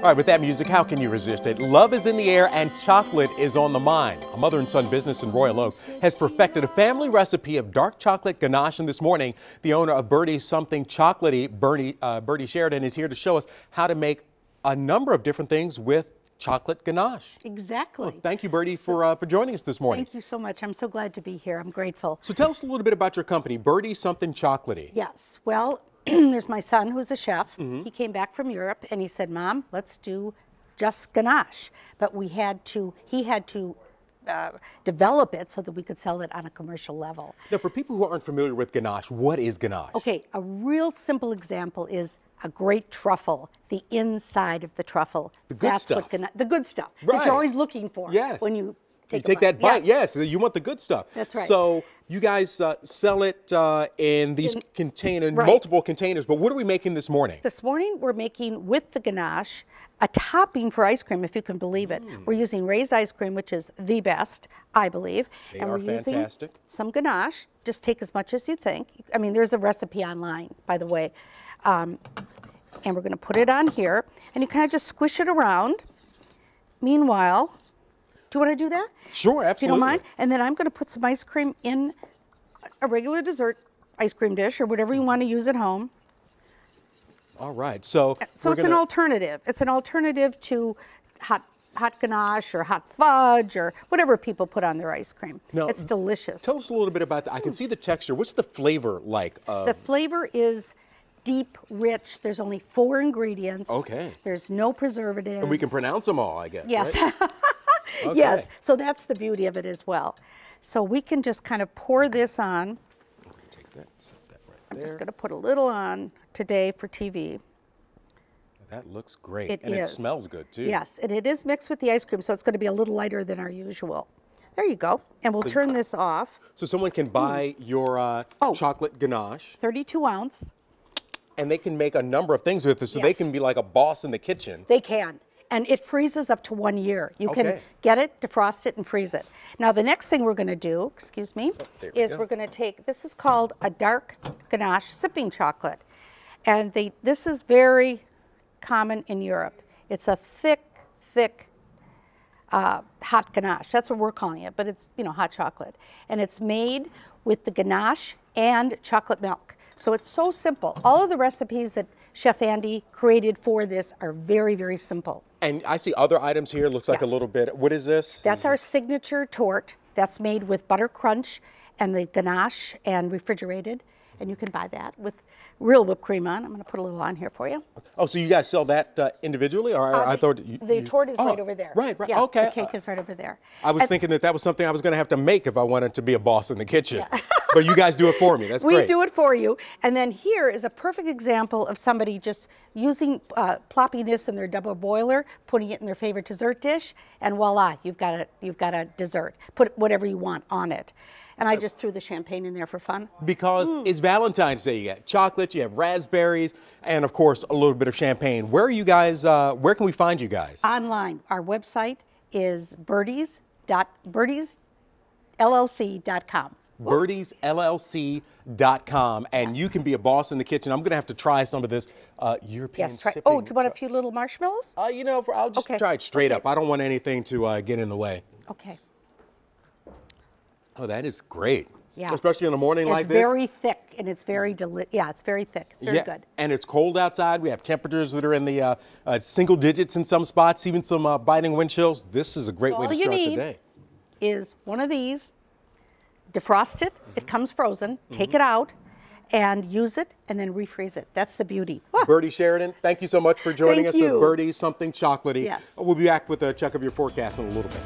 All right, with that music, how can you resist it? Love is in the air and chocolate is on the mind. A mother and son business in Royal Oak has perfected a family recipe of dark chocolate ganache. And this morning, the owner of Birdie Something Chocolaté, Birdie Sheridan, is here to show us how to make a number of different things with chocolate ganache. Exactly. Well, thank you, Birdie, for joining us this morning. Thank you so much. I'm so glad to be here. I'm grateful. So tell us a little bit about your company, Birdie Something Chocolaté. Yes. Well, there's my son who's a chef. He came back from Europe and he said, "Mom, let's do just ganache." But he had to develop it so that we could sell it on a commercial level. Now, for people who aren't familiar with ganache, what is ganache? Okay, a real simple example is a great truffle, the inside of the truffle. The good stuff. The good stuff Right. that you're always looking for. Yes. When you take that bite, Yeah. yes, you want the good stuff. That's right. So you guys sell it in these Right. multiple containers, but what are we making this morning? This morning we're making with the ganache a topping for ice cream, if you can believe it. We're using raised ice cream, which is the best, I believe. They and are we're fantastic. using some ganache. Just take as much as you think. I mean, there's a recipe online, by the way. And we're going to put it on here, and you kind of just squish it around. Meanwhile, do you want to do that? Sure, absolutely. If you don't mind. And then I'm going to put some ice cream in a regular dessert ice cream dish or whatever you want to use at home. All right, so So it's an alternative. It's an alternative to hot ganache or hot fudge or whatever people put on their ice cream. Now, it's delicious. Tell us a little bit about that. I can see the texture. What's the flavor like? The flavor is deep, rich. There's only 4 ingredients. Okay. There's no preservatives. And we can pronounce them all, I guess. Yes. Right? Okay. Yes. So that's the beauty of it as well. So we can just kind of pour this on. Take that, set that right I'm there. just going to put a little on today for TV. That looks great. It It smells good, too. Yes, and it is mixed with the ice cream, so it's going to be a little lighter than our usual. There you go. And we'll turn this off. So someone can buy your chocolate ganache, 32 ounce. and they can make a number of things with it, so they Yes. can be like a boss in the kitchen. They can. And it freezes up to 1 year. You can Okay. get it, defrost it, and freeze it. Now, the next thing we're going to do, excuse me, there we is go. we're going to take, this is called a dark ganache sipping chocolate. And this is very common in Europe. It's a thick hot ganache. That's what we're calling it, but it's, hot chocolate. And it's made with the ganache and chocolate milk. So it's so simple. All of the recipes that Chef Andy created for this are very, very simple. And I see other items here. Looks like a Yes. little bit. What is this? That's our signature torte. That's made with butter crunch and the ganache and refrigerated. And you can buy that with real whipped cream on. I'm going to put a little on here for you. Oh, so you guys sell that individually, or I thought the torte is right over there. Right. Yeah, Okay. the cake is right over there. I was thinking that was something I was going to have to make if I wanted to be a boss in the kitchen. But you guys do it for me. That's great. We do it for you. And then here is a perfect example of somebody just plopping this in their double boiler, putting it in their favorite dessert dish, and voila, you've got a dessert. Put whatever you want on it. And I just threw the champagne in there for fun. Because it's Valentine's Day. You got chocolate, you have raspberries, and of course a little bit of champagne. Where are you guys? Where can we find you guys? Online. Our website is birdiesllc.com. birdiesllc.com, and you can be a boss in the kitchen. I'm going to have to try some of this European sipping. Oh, do you want a few little marshmallows? I'll just try it straight up. I don't want anything to get in the way. Okay. Oh, that is great. Yeah. Especially in a morning like this. It's very thick, and it's very it's very thick. It's very good. And it's cold outside. We have temperatures that are in the single digits in some spots, even some biting wind chills. This is a great way to start the day. All you need is one of these, defrost it, it comes frozen, take it out, and use it, and then refreeze it. That's the beauty. Birdie Sheridan, thank you so much for joining us Thank you. at Birdie Something Chocolaté. Yes. We'll be back with a check of your forecast in a little bit.